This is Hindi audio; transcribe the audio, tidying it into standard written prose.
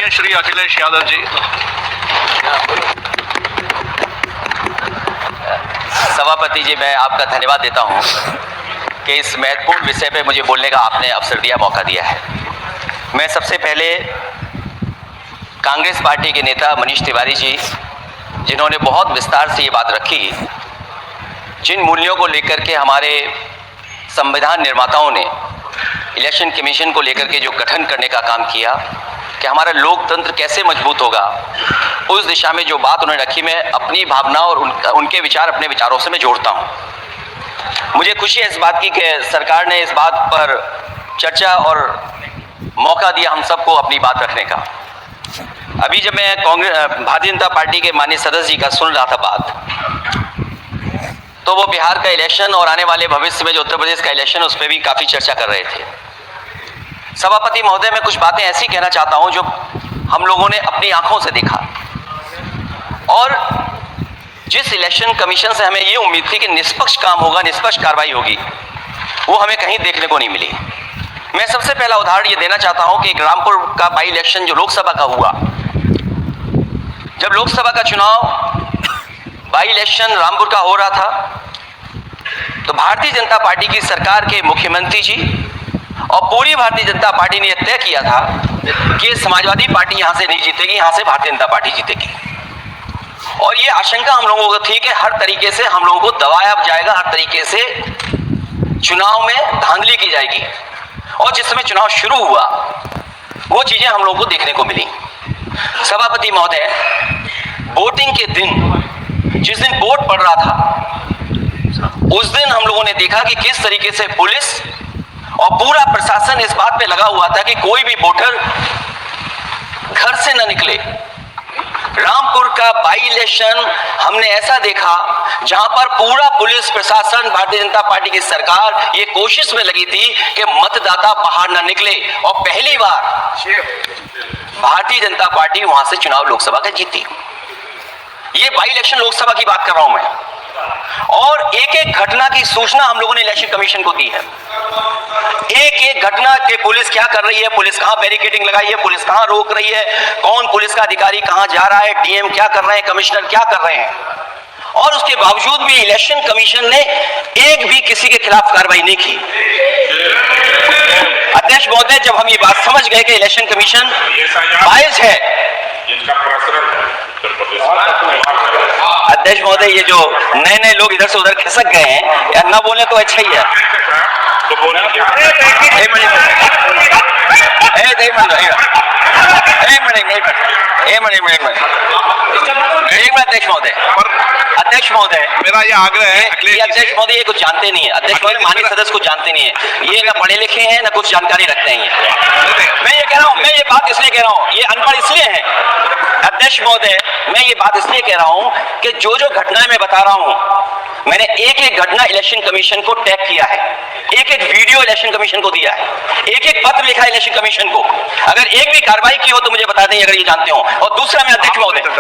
माननीय श्री अखिलेश यादव जी। सभापति जी, मैं आपका धन्यवाद देता हूं कि इस महत्वपूर्ण विषय पे मुझे बोलने का आपने अवसर दिया, मौका दिया है। मैं सबसे पहले कांग्रेस पार्टी के नेता मनीष तिवारी जी, जिन्होंने बहुत विस्तार से ये बात रखी, जिन मूल्यों को लेकर के हमारे संविधान निर्माताओं ने इलेक्शन कमीशन को लेकर के जो गठन करने का काम किया कि हमारा लोकतंत्र कैसे मजबूत होगा, उस दिशा में जो बात उन्होंने रखी, मैं अपनी भावना और उनके विचार अपने विचारों से मैं जोड़ता हूं। मुझे खुशी है इस बात की कि सरकार ने इस बात पर चर्चा और मौका दिया हम सबको अपनी बात रखने का। अभी जब मैं भारतीय जनता पार्टी के माननीय सदस्य जी का सुन रहा था बात, तो वो बिहार का इलेक्शन और आने वाले भविष्य में जो उत्तर प्रदेश का इलेक्शन, उस पर भी काफ़ी चर्चा कर रहे थे। सभापति महोदय, मैं कुछ बातें ऐसी कहना चाहता हूं जो हम लोगों ने अपनी आंखों से देखा, और जिस इलेक्शन कमीशन से हमें ये उम्मीद थी कि निष्पक्ष काम होगा, निष्पक्ष कार्रवाई होगी, वो हमें कहीं देखने को नहीं मिली। मैं सबसे पहला उदाहरण ये देना चाहता हूं कि रामपुर का बाई इलेक्शन जो लोकसभा का हुआ, जब लोकसभा का चुनाव बाई इलेक्शन रामपुर का हो रहा था, तो भारतीय जनता पार्टी की सरकार के मुख्यमंत्री जी और पूरी भारतीय जनता पार्टी ने यह तय किया था कि समाजवादी पार्टी यहां से नहीं जीतेगी, यहां से भारतीय जनता पार्टी जीतेगी। और ये आशंका हम लोगों को थी कि हर तरीके से हम लोगों को दबाया जाएगा, हर तरीके से चुनाव में धांधली की जाएगी। और जिस समय चुनाव शुरू हुआ, वो चीजें हम लोगों को देखने को मिली। सभापति महोदय, वोटिंग के दिन, जिस दिन वोट पड़ रहा था, उस दिन हम लोगों ने देखा कि किस तरीके से पुलिस और पूरा प्रशासन इस बात पे लगा हुआ था कि कोई भी वोटर घर से न निकले। रामपुर का बाई इलेक्शन हमने ऐसा देखा जहां पर पूरा पुलिस प्रशासन, भारतीय जनता पार्टी की सरकार ये कोशिश में लगी थी कि मतदाता बाहर न निकले, और पहली बार भारतीय जनता पार्टी वहां से चुनाव लोकसभा का जीती। ये बाई इलेक्शन लोकसभा की बात कर रहा हूं मैं, और एक एक घटना की सूचना हम लोगों ने इलेक्शन कमीशन को दी है। एक एक घटना के पुलिस क्या कर रही है, पुलिस कहां बैरिकेडिंग लगाई है, पुलिस कहां रोक रही है, कौन पुलिस का अधिकारी कहां जा रहा है, डीएम क्या कर रहे हैं, कमिश्नर क्या कर रहे हैं। और उसके बावजूद भी इलेक्शन कमीशन ने एक भी किसी के खिलाफ कार्रवाई नहीं की। अध्यक्ष महोदय, जब हम ये बात समझ गए कि इलेक्शन कमीशन बायस है, अध्यक्ष महोदय, ये जो नए नए लोग इधर से उधर खिसक गए हैं, यार ना बोले तो अच्छा ही है। अध्यक्ष महोदय, मेरा ये आग्रह है, अध्यक्ष महोदय ये कुछ जानते नहीं है। अध्यक्ष महोदय माननीय सदस्य कुछ जानते नहीं है, ये ना पढ़े लिखे हैं ना कुछ जानकारी रखते हैं। मैं ये कह रहा हूँ, मैं ये बात इसलिए कह रहा हूँ, ये अनपढ़ इसलिए है। अध्यक्ष महोदय, मैं ये बात इसलिए कह रहा हूं कि जो जो घटनाएं मैं बता रहा हूं, मैंने एक एक घटना इलेक्शन कमीशन को टैग किया है, एक एक वीडियो इलेक्शन कमीशन को दिया है, एक एक पत्र लिखा है इलेक्शन कमीशन को। अगर एक भी कार्रवाई की हो तो मुझे बता दें, अगर ये जानते हो। और दूसरा, मैं अध्यक्ष महोदय